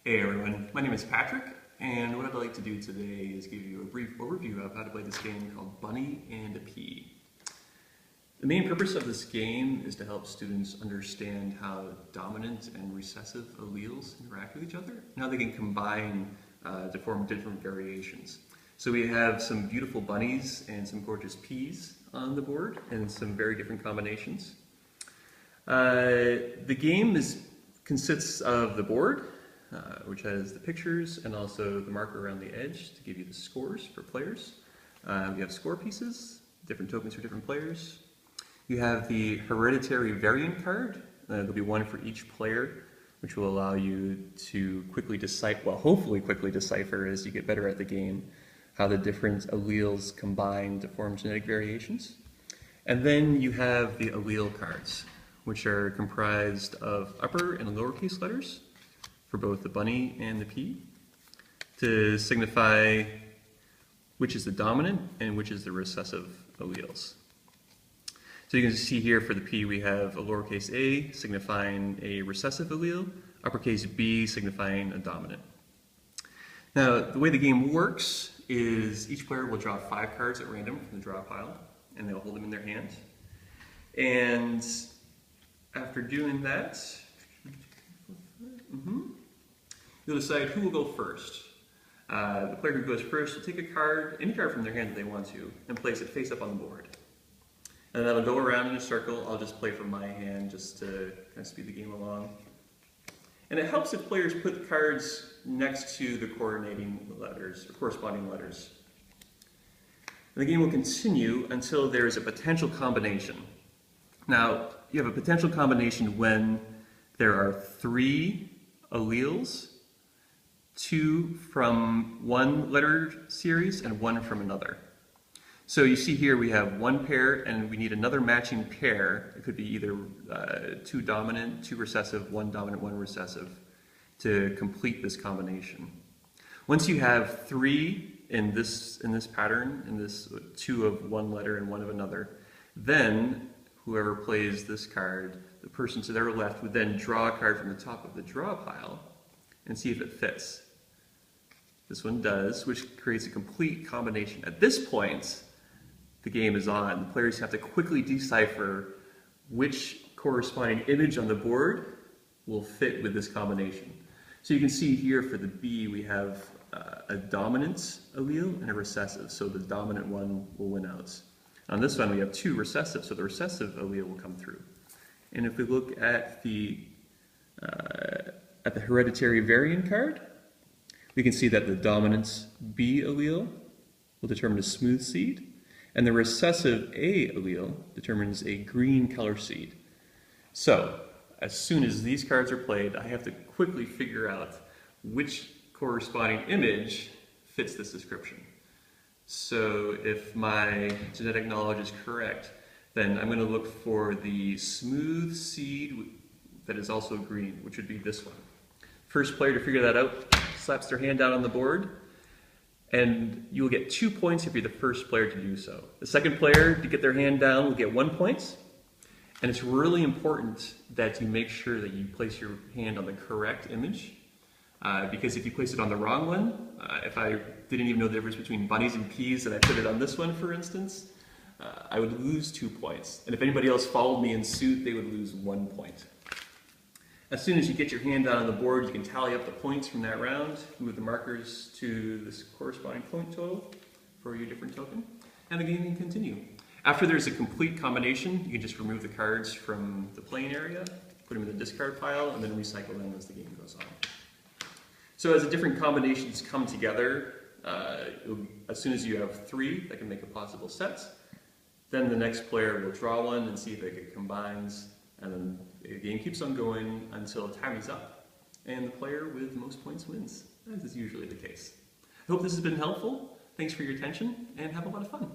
Hey everyone, my name is Patrick, and what I'd like to do today is give you a brief overview of how to play this game called Bunny and a Pea. The main purpose of this game is to help students understand how dominant and recessive alleles interact with each other, and how they can combine to form different variations. So we have some beautiful bunnies and some gorgeous peas on the board, and some very different combinations. The game consists of the board, which has the pictures and also the marker around the edge to give you the scores for players. We have score pieces, different tokens for different players. You have the hereditary variant card. There'll be one for each player, which will allow you to quickly decipher, well, hopefully quickly decipher as you get better at the game, how the different alleles combine to form genetic variations. And then you have the allele cards, which are comprised of upper and lowercase letters for both the bunny and the pea, to signify which is the dominant and which is the recessive alleles. So you can see here for the pea we have a lowercase a signifying a recessive allele, uppercase B signifying a dominant. Now the way the game works is each player will draw 5 cards at random from the draw pile, and they'll hold them in their hand. And after doing that, you'll decide who will go first. The player who goes first will take a card, any card from their hand that they want to, and place it face up on the board. And that'll go around in a circle. I'll just play from my hand just to kind of speed the game along. And it helps if players put the cards next to the coordinating letters, or corresponding letters. And the game will continue until there is a potential combination. Now, you have a potential combination when there are 3 alleles, 2 from one letter series and 1 from another. So you see here we have 1 pair and we need another matching pair. It could be either 2 dominant, 2 recessive, 1 dominant, 1 recessive to complete this combination. Once you have 3 in this pattern, in this 2 of one letter and 1 of another, then whoever plays this card, the person to their left would then draw a card from the top of the draw pile and see if it fits. This one does, which creates a complete combination. At this point, the game is on. The players have to quickly decipher which corresponding image on the board will fit with this combination. So you can see here for the B we have a dominant allele and a recessive, so the dominant one will win out. On this one we have 2 recessive, so the recessive allele will come through. And if we look at the hereditary variant card, we can see that the dominant B allele will determine a smooth seed, and the recessive A allele determines a green color seed. So, as soon as these cards are played, I have to quickly figure out which corresponding image fits this description. So if my genetic knowledge is correct, then I'm going to look for the smooth seed that is also green, which would be this one. First player to figure that out slaps their hand down on the board, and you will get 2 points if you're the first player to do so. The second player to get their hand down will get 1 point, and it's really important that you make sure that you place your hand on the correct image, because if you place it on the wrong one, if I didn't even know the difference between bunnies and peas and I put it on this one, for instance, I would lose 2 points. And if anybody else followed me in suit, they would lose 1 point. As soon as you get your hand down on the board, you can tally up the points from that round, move the markers to this corresponding point total for your different token, and the game can continue. After there's a complete combination, you can just remove the cards from the playing area, put them in the discard pile, and then recycle them as the game goes on. So as the different combinations come together, as soon as you have 3 that can make a possible set, then the next player will draw one and see if it combines, and then the game keeps on going until time is up, and the player with the most points wins, as is usually the case. I hope this has been helpful. Thanks for your attention, and have a lot of fun.